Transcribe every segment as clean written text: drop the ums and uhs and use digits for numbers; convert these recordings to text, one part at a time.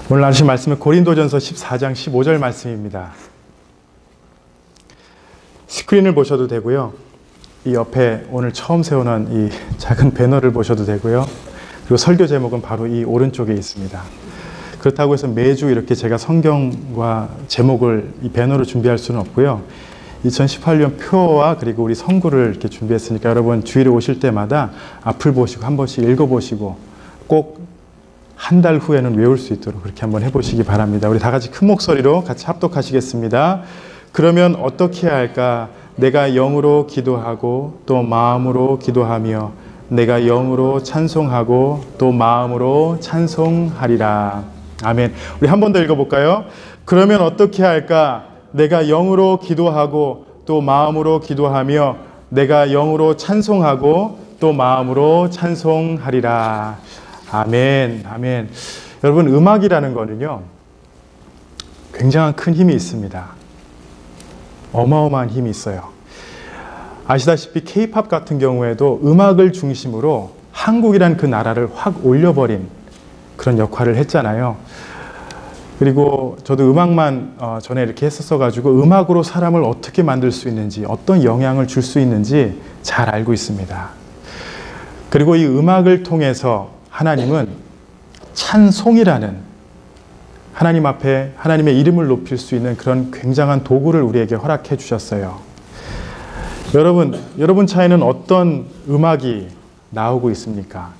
오늘 나누신 말씀은 고린도전서 14장 15절 말씀입니다. 스크린을 보셔도 되고요. 이 옆에 오늘 처음 세우는 이 작은 배너를 보셔도 되고요. 그리고 설교 제목은 바로 이 오른쪽에 있습니다. 그렇다고 해서 매주 이렇게 제가 성경과 제목을 이 배너로 준비할 수는 없고요. 2018년 표와 그리고 우리 성구를 이렇게 준비했으니까 여러분 주일에 오실 때마다 앞을 보시고 한 번씩 읽어보시고 꼭 한 달 후에는 외울 수 있도록 그렇게 한번 해보시기 바랍니다. 우리 다 같이 큰 목소리로 같이 합독하시겠습니다. 그러면 어떻게 해야 할까? 내가 영으로 기도하고 또 마음으로 기도하며 내가 영으로 찬송하고 또 마음으로 찬송하리라. 아멘. 우리 한 번 더 읽어볼까요? 그러면 어떻게 해야 할까? 내가 영으로 기도하고 또 마음으로 기도하며 내가 영으로 찬송하고 또 마음으로 찬송하리라. 아멘. 아멘. 여러분, 음악이라는 거는요, 굉장한 큰 힘이 있습니다. 어마어마한 힘이 있어요. 아시다시피 K-팝 같은 경우에도 음악을 중심으로 한국이란 그 나라를 확 올려버린 그런 역할을 했잖아요. 그리고 저도 음악만 전에 이렇게 했었어가지고 음악으로 사람을 어떻게 만들 수 있는지, 어떤 영향을 줄 수 있는지 잘 알고 있습니다. 그리고 이 음악을 통해서 하나님은 찬송이라는 하나님 앞에 하나님의 이름을 높일 수 있는 그런 굉장한 도구를 우리에게 허락해 주셨어요. 여러분 차에는 어떤 음악이 나오고 있습니까?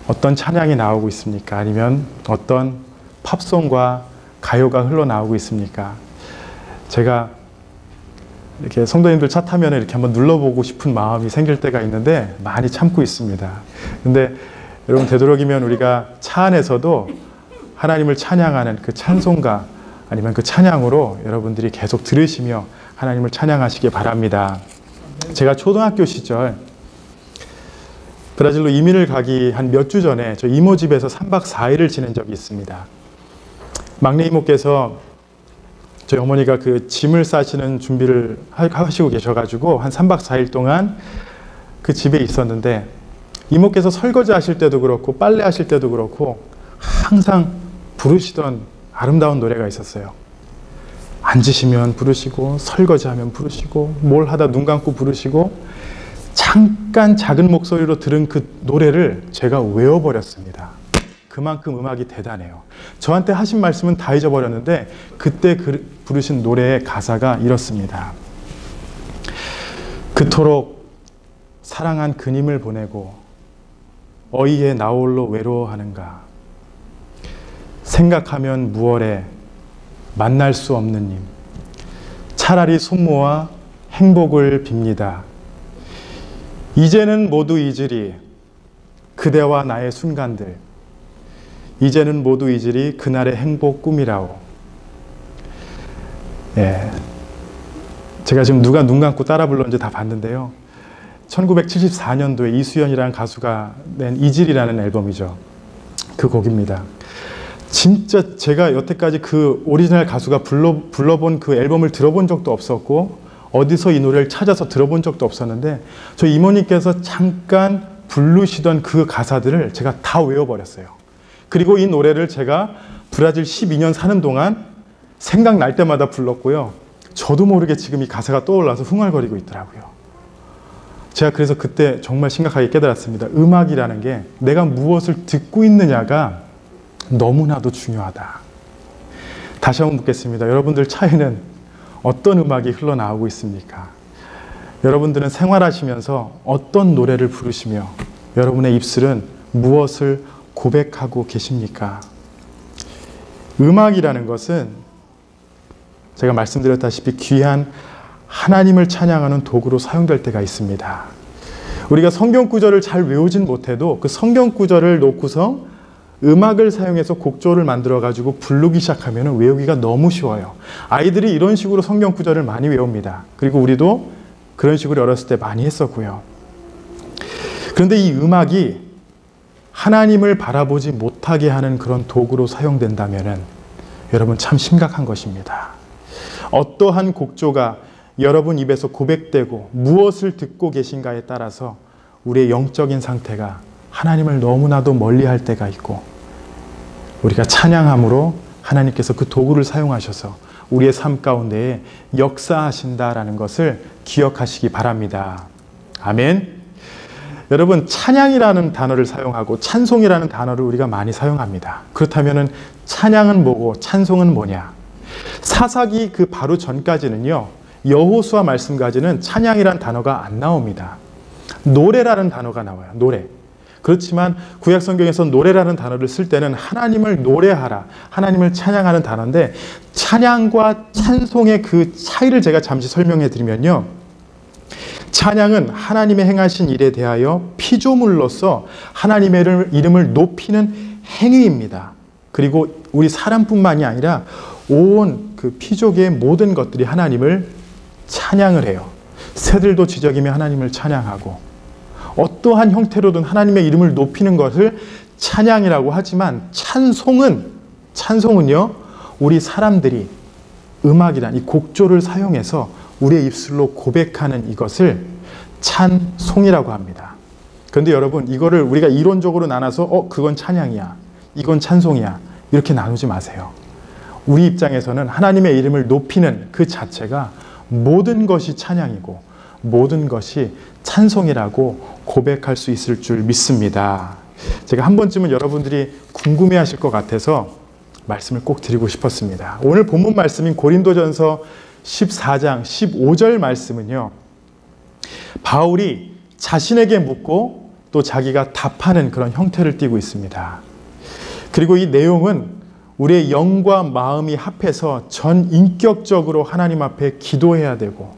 어떤 찬양이 나오고 있습니까? 아니면 어떤 팝송과 가요가 흘러나오고 있습니까? 제가 이렇게 성도님들 차 타면 이렇게 한번 눌러보고 싶은 마음이 생길 때가 있는데 많이 참고 있습니다. 근데 여러분 되도록이면 우리가 차 안에서도 하나님을 찬양하는 그 찬송가 아니면 그 찬양으로 여러분들이 계속 들으시며 하나님을 찬양하시기 바랍니다. 제가 초등학교 시절 브라질로 이민을 가기 한 몇 주 전에 저 이모 집에서 3박 4일을 지낸 적이 있습니다. 막내 이모께서 저희 어머니가 그 짐을 싸시는 준비를 하시고 계셔가지고 한 3박 4일 동안 그 집에 있었는데 이모께서 설거지 하실 때도 그렇고 빨래 하실 때도 그렇고 항상 부르시던 아름다운 노래가 있었어요. 앉으시면 부르시고 설거지하면 부르시고 뭘 하다 눈 감고 부르시고 잠깐 작은 목소리로 들은 그 노래를 제가 외워버렸습니다. 그만큼 음악이 대단해요. 저한테 하신 말씀은 다 잊어버렸는데 그때 부르신 노래의 가사가 이렇습니다. 그토록 사랑한 그님을 보내고 어이에 나홀로 외로워하는가. 생각하면 무얼에 만날 수 없는 님. 차라리 손 모아 행복을 빕니다. 이제는 모두 잊으리 그대와 나의 순간들. 이제는 모두 잊으리 그날의 행복 꿈이라오. 예. 제가 지금 누가 눈 감고 따라 불렀는지 다 봤는데요. 1974년도에 이수연이라는 가수가 낸 이질이라는 앨범이죠. 그 곡입니다. 진짜 제가 여태까지 그 오리지널 가수가 불러본 그 앨범을 들어본 적도 없었고 어디서 이 노래를 찾아서 들어본 적도 없었는데 저 이모님께서 잠깐 부르시던 그 가사들을 제가 다 외워버렸어요. 그리고 이 노래를 제가 브라질 12년 사는 동안 생각날 때마다 불렀고요. 저도 모르게 지금 이 가사가 떠올라서 흥얼거리고 있더라고요. 제가 그래서 그때 정말 심각하게 깨달았습니다. 음악이라는 게 내가 무엇을 듣고 있느냐가 너무나도 중요하다. 다시 한번 묻겠습니다. 여러분들 차에는 어떤 음악이 흘러나오고 있습니까? 여러분들은 생활하시면서 어떤 노래를 부르시며 여러분의 입술은 무엇을 고백하고 계십니까? 음악이라는 것은 제가 말씀드렸다시피 귀한 하나님을 찬양하는 도구로 사용될 때가 있습니다. 우리가 성경 구절을 잘 외우진 못해도 그 성경 구절을 놓고서 음악을 사용해서 곡조를 만들어가지고 부르기 시작하면 외우기가 너무 쉬워요. 아이들이 이런 식으로 성경 구절을 많이 외웁니다. 그리고 우리도 그런 식으로 어렸을 때 많이 했었고요. 그런데 이 음악이 하나님을 바라보지 못하게 하는 그런 도구로 사용된다면 여러분 참 심각한 것입니다. 어떠한 곡조가 여러분 입에서 고백되고 무엇을 듣고 계신가에 따라서 우리의 영적인 상태가 하나님을 너무나도 멀리할 때가 있고 우리가 찬양함으로 하나님께서 그 도구를 사용하셔서 우리의 삶 가운데에 역사하신다라는 것을 기억하시기 바랍니다. 아멘. 여러분, 찬양이라는 단어를 사용하고 찬송이라는 단어를 우리가 많이 사용합니다. 그렇다면 찬양은 뭐고 찬송은 뭐냐? 사사기 그 바로 전까지는요, 여호수아 말씀까지는 찬양이라는 단어가 안 나옵니다. 노래라는 단어가 나와요. 노래. 그렇지만 구약 성경에서 노래라는 단어를 쓸 때는 하나님을 노래하라, 하나님을 찬양하는 단어인데, 찬양과 찬송의 그 차이를 제가 잠시 설명해 드리면요, 찬양은 하나님의 행하신 일에 대하여 피조물로서 하나님의 이름을 높이는 행위입니다. 그리고 우리 사람뿐만이 아니라 온 그 피조계의 모든 것들이 하나님을 찬양을 해요. 새들도 지저귀며 하나님을 찬양하고, 어떠한 형태로든 하나님의 이름을 높이는 것을 찬양이라고 하지만, 찬송은요, 우리 사람들이 음악이란 이 곡조를 사용해서 우리의 입술로 고백하는 이것을 찬송이라고 합니다. 그런데 여러분, 이거를 우리가 이론적으로 나눠서 그건 찬양이야, 이건 찬송이야, 이렇게 나누지 마세요. 우리 입장에서는 하나님의 이름을 높이는 그 자체가 모든 것이 찬양이고 모든 것이 찬송이라고 고백할 수 있을 줄 믿습니다. 제가 한 번쯤은 여러분들이 궁금해하실 것 같아서 말씀을 꼭 드리고 싶었습니다. 오늘 본문 말씀인 고린도전서 14장 15절 말씀은요, 바울이 자신에게 묻고 또 자기가 답하는 그런 형태를 띠고 있습니다. 그리고 이 내용은 우리의 영과 마음이 합해서 전인격적으로 하나님 앞에 기도해야 되고,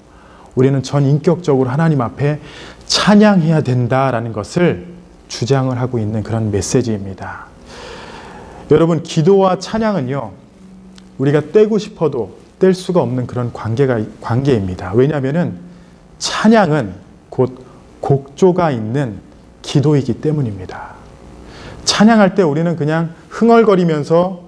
우리는 전인격적으로 하나님 앞에 찬양해야 된다라는 것을 주장을 하고 있는 그런 메시지입니다. 여러분, 기도와 찬양은요, 우리가 떼고 싶어도 뗄 수가 없는 그런 관계입니다. 왜냐하면 찬양은 곧 곡조가 있는 기도이기 때문입니다. 찬양할 때 우리는 그냥 흥얼거리면서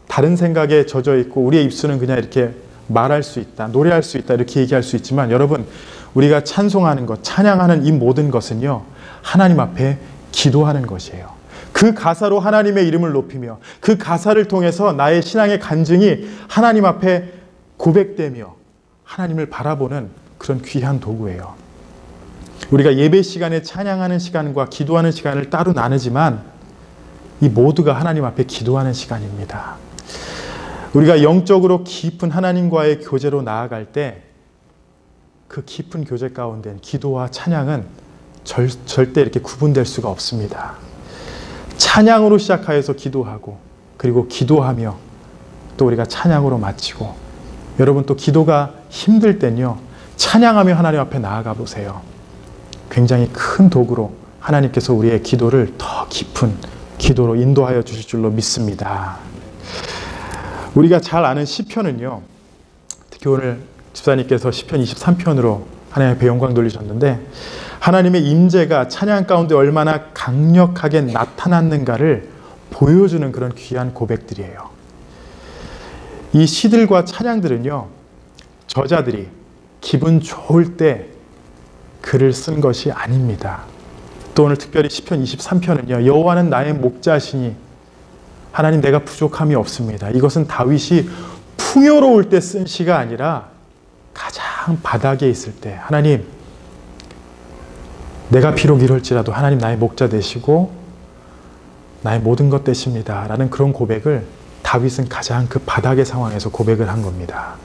다른 생각에 젖어 있고, 우리의 입술은 그냥 이렇게 말할 수 있다, 노래할 수 있다, 이렇게 얘기할 수 있지만, 여러분, 우리가 찬송하는 것, 찬양하는 이 모든 것은요, 하나님 앞에 기도하는 것이에요. 그 가사로 하나님의 이름을 높이며, 그 가사를 통해서 나의 신앙의 간증이 하나님 앞에 고백되며 하나님을 바라보는 그런 귀한 도구예요. 우리가 예배 시간에 찬양하는 시간과 기도하는 시간을 따로 나누지만, 이 모두가 하나님 앞에 기도하는 시간입니다. 우리가 영적으로 깊은 하나님과의 교제로 나아갈 때, 그 깊은 교제 가운데 기도와 찬양은 절대 이렇게 구분될 수가 없습니다. 찬양으로 시작하여서 기도하고, 그리고 기도하며 또 우리가 찬양으로 마치고, 여러분, 또 기도가 힘들 땐요, 찬양하며 하나님 앞에 나아가 보세요. 굉장히 큰 도구로 하나님께서 우리의 기도를 더 깊은 기도로 인도하여 주실 줄로 믿습니다. 우리가 잘 아는 시편은요, 특히 오늘 집사님께서 시편 23편으로 하나님 앞에 영광 돌리셨는데, 하나님의 임재가 찬양 가운데 얼마나 강력하게 나타났는가를 보여주는 그런 귀한 고백들이에요. 이 시들과 찬양들은요, 저자들이 기분 좋을 때 글을 쓴 것이 아닙니다. 또 오늘 특별히 시편 23편은요, 여호와는 나의 목자시니 하나님 내가 부족함이 없습니다. 이것은 다윗이 풍요로울 때 쓴 시가 아니라 가장 바닥에 있을 때, 하나님 내가 비록 이럴지라도 하나님 나의 목자 되시고 나의 모든 것 되십니다 라는 그런 고백을 다윗은 가장 그 바닥의 상황에서 고백을 한 겁니다.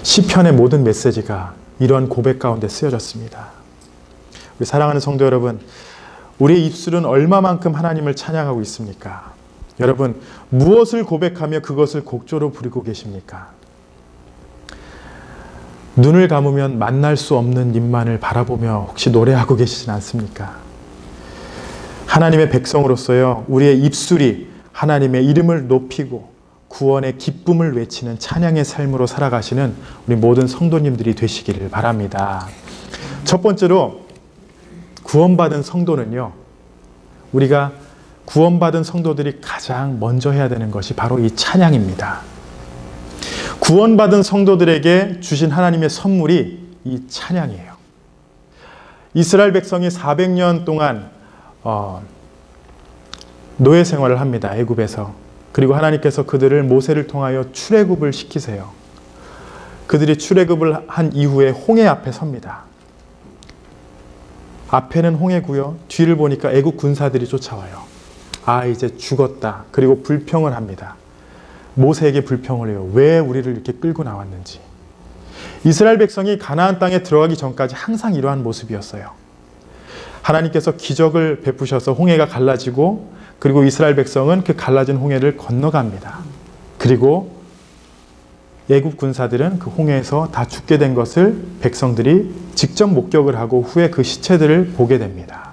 시편의 모든 메시지가 이러한 고백 가운데 쓰여졌습니다. 우리 사랑하는 성도 여러분, 우리의 입술은 얼마만큼 하나님을 찬양하고 있습니까? 여러분, 무엇을 고백하며 그것을 곡조로 부르고 계십니까? 눈을 감으면 만날 수 없는 님만을 바라보며 혹시 노래하고 계시진 않습니까? 하나님의 백성으로서요, 우리의 입술이 하나님의 이름을 높이고 구원의 기쁨을 외치는 찬양의 삶으로 살아가시는 우리 모든 성도님들이 되시기를 바랍니다. 첫 번째로, 구원받은 성도는요, 우리가 구원받은 성도들이 가장 먼저 해야 되는 것이 바로 이 찬양입니다. 구원받은 성도들에게 주신 하나님의 선물이 이 찬양이에요. 이스라엘 백성이 400년 동안 노예 생활을 합니다. 애굽에서. 그리고 하나님께서 그들을 모세를 통하여 출애굽을 시키세요. 그들이 출애굽을 한 이후에 홍해 앞에 섭니다. 앞에는 홍해고요. 뒤를 보니까 애국 군사들이 쫓아와요. 아, 이제 죽었다. 그리고 불평을 합니다. 모세에게 불평을 해요. 왜 우리를 이렇게 끌고 나왔는지. 이스라엘 백성이 가나안 땅에 들어가기 전까지 항상 이러한 모습이었어요. 하나님께서 기적을 베푸셔서 홍해가 갈라지고, 그리고 이스라엘 백성은 그 갈라진 홍해를 건너갑니다. 그리고 애굽 군사들은 그 홍해에서 다 죽게 된 것을 백성들이 직접 목격을 하고 후에 그 시체들을 보게 됩니다.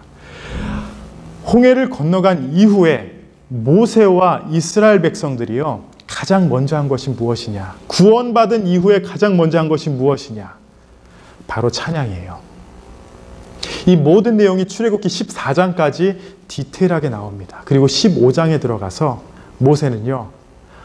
홍해를 건너간 이후에 모세와 이스라엘 백성들이요, 가장 먼저 한 것이 무엇이냐? 구원받은 이후에 가장 먼저 한 것이 무엇이냐? 바로 찬양이에요. 이 모든 내용이 출애굽기 14장까지 디테일하게 나옵니다. 그리고 15장에 들어가서 모세는요,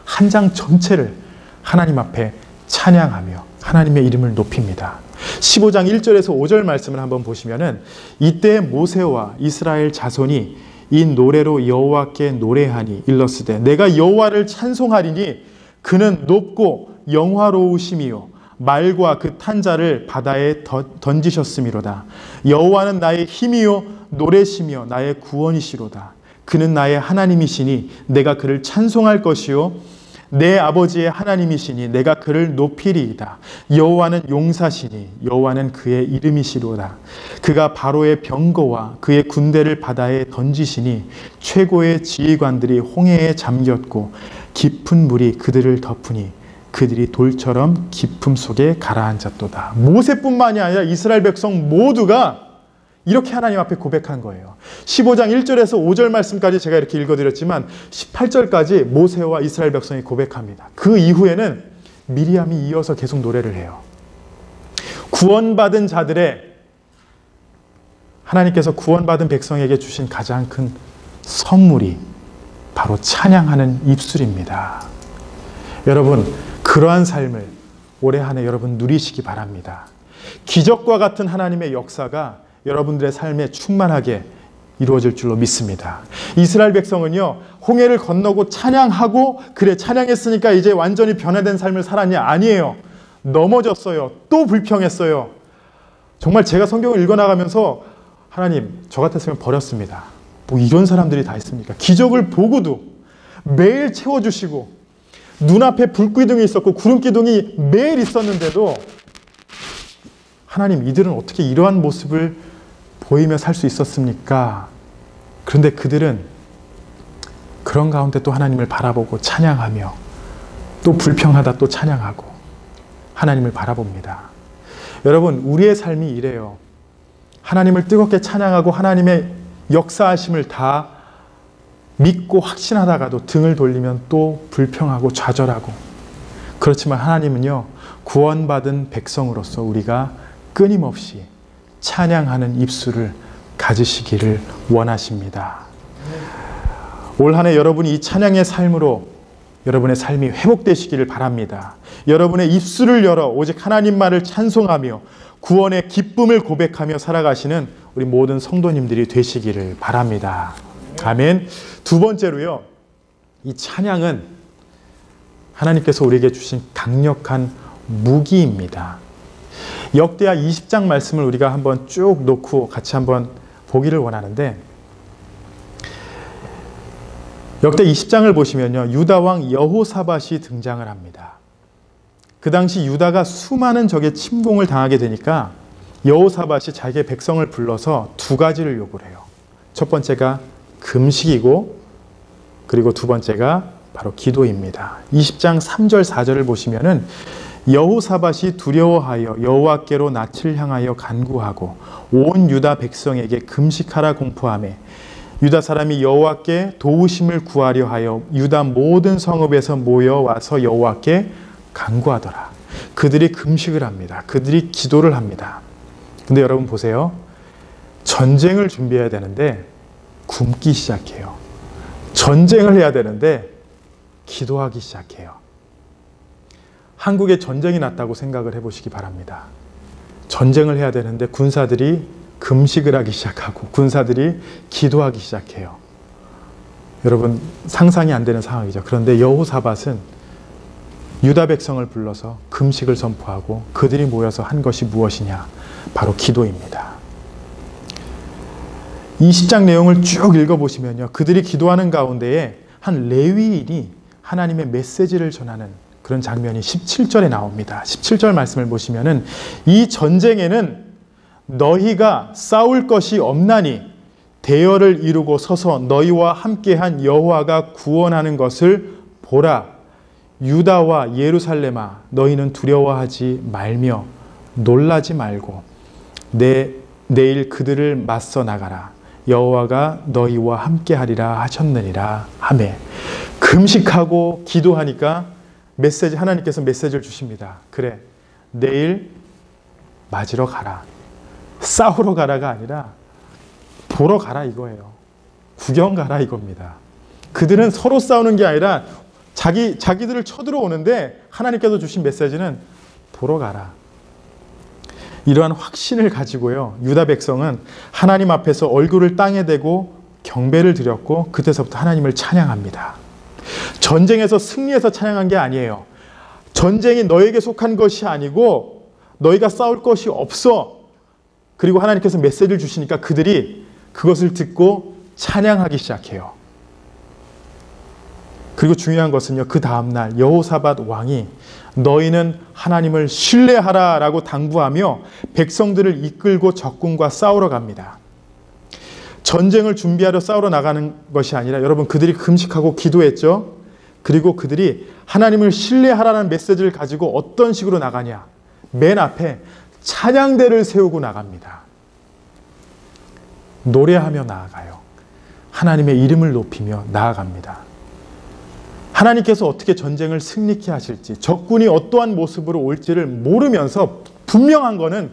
한 장 전체를 하나님 앞에 찬양하며 하나님의 이름을 높입니다. 15장 1절에서 5절 말씀을 한번 보시면은, 이때 모세와 이스라엘 자손이 이 노래로 여호와께 노래하니 일렀으되 내가 여호와를 찬송하리니 그는 높고 영화로우심이요 말과 그 탄 자를 바다에 던지셨음이로다. 여호와는 나의 힘이요 노래시며 나의 구원이시로다. 그는 나의 하나님이시니 내가 그를 찬송할 것이요 내 아버지의 하나님이시니 내가 그를 높이리이다. 여호와는 용사시니 여호와는 그의 이름이시로다. 그가 바로의 병거와 그의 군대를 바다에 던지시니 최고의 지휘관들이 홍해에 잠겼고 깊은 물이 그들을 덮으니 그들이 돌처럼 깊음 속에 가라앉았도다. 모세뿐만이 아니라 이스라엘 백성 모두가 이렇게 하나님 앞에 고백한 거예요. 15장 1절에서 5절 말씀까지 제가 이렇게 읽어드렸지만 18절까지 모세와 이스라엘 백성이 고백합니다. 그 이후에는 미리암이 이어서 계속 노래를 해요. 구원받은 자들의, 하나님께서 구원받은 백성에게 주신 가장 큰 선물이 바로 찬양하는 입술입니다. 여러분, 그러한 삶을 올해 한 해 여러분 누리시기 바랍니다. 기적과 같은 하나님의 역사가 여러분들의 삶에 충만하게 이루어질 줄로 믿습니다. 이스라엘 백성은요, 홍해를 건너고 찬양하고, 그래 찬양했으니까 이제 완전히 변화된 삶을 살았냐? 아니에요. 넘어졌어요. 또 불평했어요. 정말 제가 성경을 읽어나가면서 하나님, 저 같았으면 버렸습니다. 뭐 이런 사람들이 다 있습니까? 기적을 보고도 매일 채워주시고 눈앞에 불기둥이 있었고 구름기둥이 매일 있었는데도 하나님, 이들은 어떻게 이러한 모습을 보이며 살 수 있었습니까? 그런데 그들은 그런 가운데 또 하나님을 바라보고 찬양하며 또 불평하다 또 찬양하고 하나님을 바라봅니다. 여러분, 우리의 삶이 이래요. 하나님을 뜨겁게 찬양하고 하나님의 역사하심을 다 믿고 확신하다가도 등을 돌리면 또 불평하고 좌절하고. 그렇지만 하나님은요, 구원받은 백성으로서 우리가 끊임없이 찬양하는 입술을 가지시기를 원하십니다. 올 한 해 여러분이 이 찬양의 삶으로 여러분의 삶이 회복되시기를 바랍니다. 여러분의 입술을 열어 오직 하나님만을 찬송하며 구원의 기쁨을 고백하며 살아가시는 우리 모든 성도님들이 되시기를 바랍니다. 아멘. 두 번째로요, 이 찬양은 하나님께서 우리에게 주신 강력한 무기입니다. 역대하 20장 말씀을 우리가 한번 쭉 놓고 같이 한번 보기를 원하는데, 역대 20장을 보시면요, 유다 왕 여호사밧이 등장을 합니다. 그 당시 유다가 수많은 적의 침공을 당하게 되니까 여호사밧이 자기의 백성을 불러서 두 가지를 요구를 해요. 첫 번째가 금식이고, 그리고 두 번째가 바로 기도입니다. 20장 3절 4절을 보시면은 여호사밧이 두려워하여 여호와께로 낯을 향하여 간구하고 온 유다 백성에게 금식하라 공포하매 유다 사람이 여호와께 도우심을 구하려 하여 유다 모든 성읍에서 모여와서 여호와께 간구하더라. 그들이 금식을 합니다. 그들이 기도를 합니다. 근데 여러분 보세요. 전쟁을 준비해야 되는데 굶기 시작해요. 전쟁을 해야 되는데 기도하기 시작해요. 한국에 전쟁이 났다고 생각을 해보시기 바랍니다. 전쟁을 해야 되는데 군사들이 금식을 하기 시작하고 군사들이 기도하기 시작해요. 여러분 상상이 안 되는 상황이죠. 그런데 여호사밧은 유다 백성을 불러서 금식을 선포하고 그들이 모여서 한 것이 무엇이냐? 바로 기도입니다. 이 10장 내용을 쭉 읽어보시면요. 그들이 기도하는 가운데에 한 레위인이 하나님의 메시지를 전하는 그런 장면이 17절에 나옵니다. 17절 말씀을 보시면은 이 전쟁에는 너희가 싸울 것이 없나니 대열을 이루고 서서 너희와 함께한 여호와가 구원하는 것을 보라. 유다와 예루살렘아 너희는 두려워하지 말며 놀라지 말고 내일 그들을 맞서 나가라. 여호와가 너희와 함께하리라 하셨느니라 하매 금식하고 기도하니까 하나님께서 메시지를 주십니다. 그래, 내일 맞으러 가라. 싸우러 가라가 아니라 보러 가라 이거예요. 구경 가라 이겁니다. 그들은 서로 싸우는 게 아니라 자기들을 쳐들어오는데 하나님께서 주신 메시지는 보러 가라. 이러한 확신을 가지고요. 유다 백성은 하나님 앞에서 얼굴을 땅에 대고 경배를 드렸고 그때서부터 하나님을 찬양합니다. 전쟁에서 승리해서 찬양한 게 아니에요. 전쟁이 너에게 속한 것이 아니고 너희가 싸울 것이 없어. 그리고 하나님께서 메시지를 주시니까 그들이 그것을 듣고 찬양하기 시작해요. 그리고 중요한 것은요. 그 다음날 여호사밧 왕이 너희는 하나님을 신뢰하라 라고 당부하며 백성들을 이끌고 적군과 싸우러 갑니다. 전쟁을 준비하러 싸우러 나가는 것이 아니라 여러분 그들이 금식하고 기도했죠. 그리고 그들이 하나님을 신뢰하라는 메시지를 가지고 어떤 식으로 나가냐. 맨 앞에 찬양대를 세우고 나갑니다. 노래하며 나아가요. 하나님의 이름을 높이며 나아갑니다. 하나님께서 어떻게 전쟁을 승리케 하실지, 적군이 어떠한 모습으로 올지를 모르면서 분명한 것은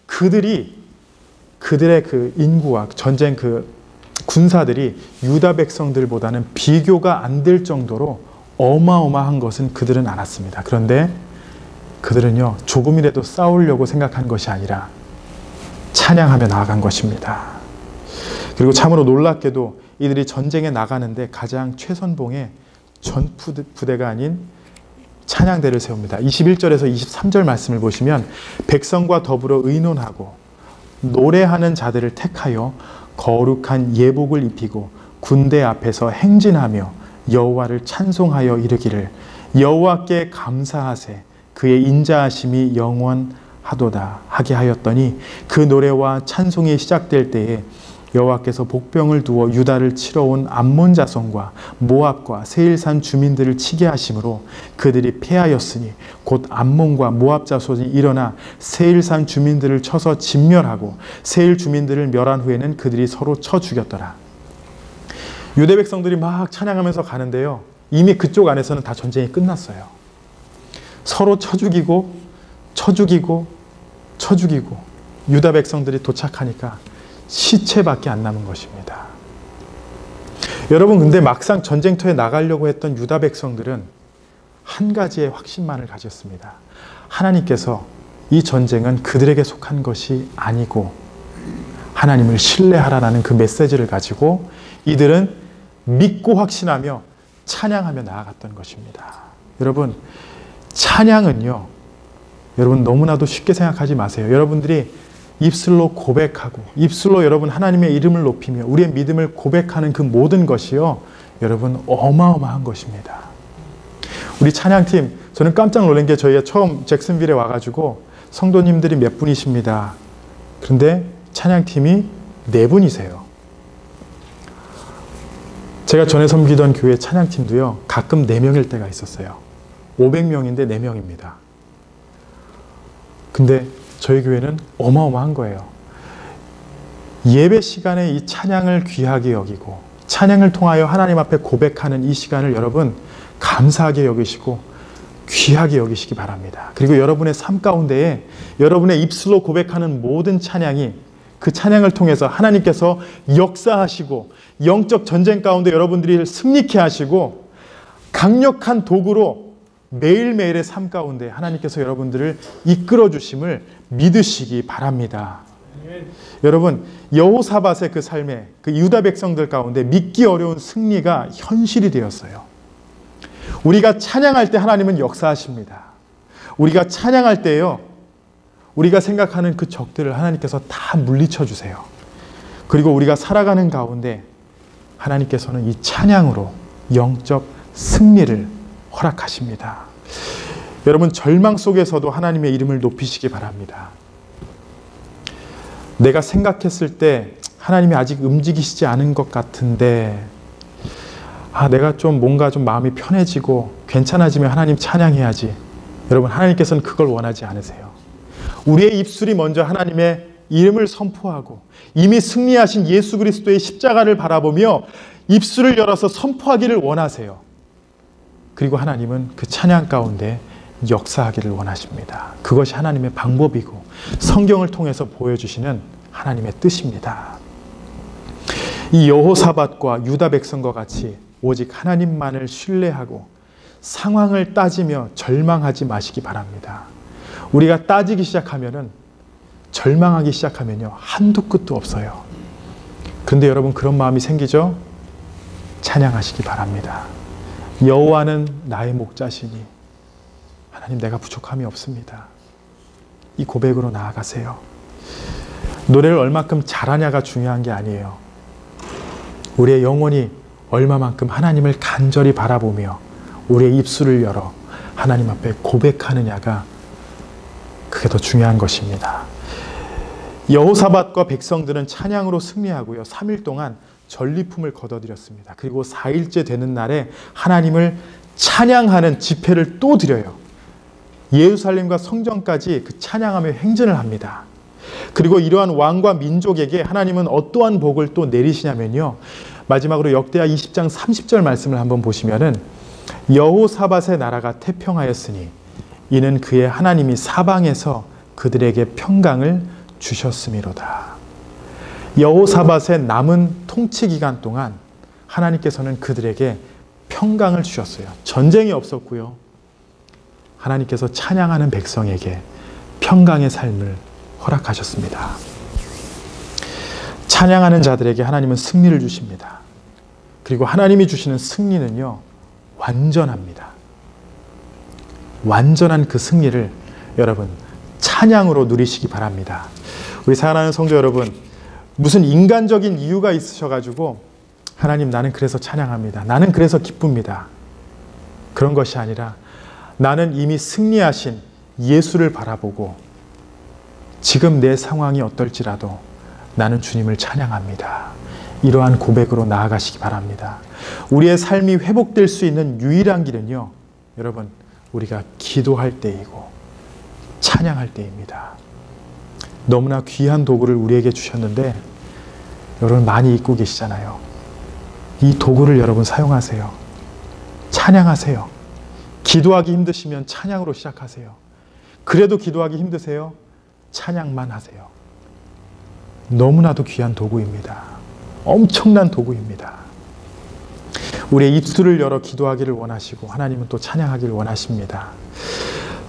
그들의 그 인구와 전쟁 그 군사들이 유다 백성들보다는 비교가 안 될 정도로 어마어마한 것은 그들은 알았습니다. 그런데 그들은요, 조금이라도 싸우려고 생각한 것이 아니라 찬양하며 나아간 것입니다. 그리고 참으로 놀랍게도 이들이 전쟁에 나가는데 가장 최선봉에 전부대가 아닌 찬양대를 세웁니다. 21절에서 23절 말씀을 보시면 백성과 더불어 의논하고 노래하는 자들을 택하여 거룩한 예복을 입히고 군대 앞에서 행진하며 여호와를 찬송하여 이르기를 여호와께 감사하세 그의 인자하심이 영원하도다 하게 하였더니 그 노래와 찬송이 시작될 때에 여호와께서 복병을 두어 유다를 치러 온 암몬 자손과 모압과 세일산 주민들을 치게 하심으로 그들이 패하였으니 곧 암몬과 모압 자손이 일어나 세일산 주민들을 쳐서 진멸하고 세일 주민들을 멸한 후에는 그들이 서로 쳐 죽였더라. 유대 백성들이 막 찬양하면서 가는데요. 이미 그쪽 안에서는 다 전쟁이 끝났어요. 서로 쳐 죽이고 유다 백성들이 도착하니까 시체밖에 안 남은 것입니다. 여러분, 근데 막상 전쟁터에 나가려고 했던 유다 백성들은 한 가지의 확신만을 가졌습니다. 하나님께서 이 전쟁은 그들에게 속한 것이 아니고 하나님을 신뢰하라는 그 메시지를 가지고 이들은 믿고 확신하며 찬양하며 나아갔던 것입니다. 여러분, 찬양은요, 여러분 너무나도 쉽게 생각하지 마세요. 여러분들이 입술로 고백하고 입술로 여러분 하나님의 이름을 높이며 우리의 믿음을 고백하는 그 모든 것이요, 여러분 어마어마한 것입니다. 우리 찬양팀, 저는 깜짝 놀란 게 저희가 처음 잭슨빌에 와가지고 성도님들이 몇 분이십니다. 그런데 찬양팀이 4분이세요. 제가 전에 섬기던 교회 찬양팀도요, 가끔 4명일 때가 있었어요. 500명인데 4명입니다. 근데 저희 교회는 어마어마한 거예요. 예배 시간에 이 찬양을 귀하게 여기고 찬양을 통하여 하나님 앞에 고백하는 이 시간을 여러분 감사하게 여기시고 귀하게 여기시기 바랍니다. 그리고 여러분의 삶 가운데에 여러분의 입술로 고백하는 모든 찬양이 그 찬양을 통해서 하나님께서 역사하시고 영적 전쟁 가운데 여러분들이 승리케 하시고 강력한 도구로 매일매일의 삶 가운데 하나님께서 여러분들을 이끌어 주심을 믿으시기 바랍니다. 여러분, 여호사밧의 그 삶에 그 유다 백성들 가운데 믿기 어려운 승리가 현실이 되었어요. 우리가 찬양할 때 하나님은 역사하십니다. 우리가 찬양할 때요, 우리가 생각하는 그 적들을 하나님께서 다 물리쳐 주세요. 그리고 우리가 살아가는 가운데 하나님께서는 이 찬양으로 영적 승리를 허락하십니다. 여러분, 절망 속에서도 하나님의 이름을 높이시기 바랍니다. 내가 생각했을 때 하나님이 아직 움직이시지 않은 것 같은데, 내가 좀 뭔가 좀 마음이 편해지고 괜찮아지면 하나님 찬양해야지. 여러분, 하나님께서는 그걸 원하지 않으세요. 우리의 입술이 먼저 하나님의 이름을 선포하고 이미 승리하신 예수 그리스도의 십자가를 바라보며 입술을 열어서 선포하기를 원하세요. 그리고 하나님은 그 찬양 가운데 역사하기를 원하십니다. 그것이 하나님의 방법이고 성경을 통해서 보여주시는 하나님의 뜻입니다. 이 여호사밧과 유다 백성과 같이 오직 하나님만을 신뢰하고 상황을 따지며 절망하지 마시기 바랍니다. 우리가 따지기 시작하면은, 절망하기 시작하면요, 한도 끝도 없어요. 그런데 여러분, 그런 마음이 생기죠? 찬양하시기 바랍니다. 여호와는 나의 목자시니 하나님, 내가 부족함이 없습니다. 이 고백으로 나아가세요. 노래를 얼마큼 잘하냐가 중요한 게 아니에요. 우리의 영혼이 얼마만큼 하나님을 간절히 바라보며 우리의 입술을 열어 하나님 앞에 고백하느냐가, 그게 더 중요한 것입니다. 여호사밧과 백성들은 찬양으로 승리하고요, 3일 동안 전리품을 거둬들였습니다. 그리고 4일째 되는 날에 하나님을 찬양하는 집회를 또 드려요. 예루살렘과 성전까지 그 찬양하며 행진을 합니다. 그리고 이러한 왕과 민족에게 하나님은 어떠한 복을 또 내리시냐면요, 마지막으로 역대하 20장 30절 말씀을 한번 보시면은, 여호사밧의 나라가 태평하였으니 이는 그의 하나님이 사방에서 그들에게 평강을 주셨음이로다. 여호사밧의 남은 통치 기간 동안 하나님께서는 그들에게 평강을 주셨어요. 전쟁이 없었고요, 하나님께서 찬양하는 백성에게 평강의 삶을 허락하셨습니다. 찬양하는 자들에게 하나님은 승리를 주십니다. 그리고 하나님이 주시는 승리는요, 완전합니다. 완전한 그 승리를 여러분, 찬양으로 누리시기 바랍니다. 우리 사랑하는 성도 여러분, 무슨 인간적인 이유가 있으셔가지고 하나님, 나는 그래서 찬양합니다, 나는 그래서 기쁩니다, 그런 것이 아니라 나는 이미 승리하신 예수를 바라보고 지금 내 상황이 어떨지라도 나는 주님을 찬양합니다. 이러한 고백으로 나아가시기 바랍니다. 우리의 삶이 회복될 수 있는 유일한 길은요, 여러분, 우리가 기도할 때이고 찬양할 때입니다. 너무나 귀한 도구를 우리에게 주셨는데 여러분, 많이 잊고 계시잖아요. 이 도구를 여러분 사용하세요. 찬양하세요. 기도하기 힘드시면 찬양으로 시작하세요. 그래도 기도하기 힘드세요? 찬양만 하세요. 너무나도 귀한 도구입니다. 엄청난 도구입니다. 우리의 입술을 열어 기도하기를 원하시고 하나님은 또 찬양하기를 원하십니다.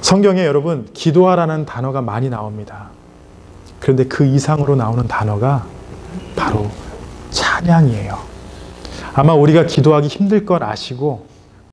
성경에 여러분, 기도하라는 단어가 많이 나옵니다. 그런데 그 이상으로 나오는 단어가 바로 찬양이에요. 아마 우리가 기도하기 힘들 걸 아시고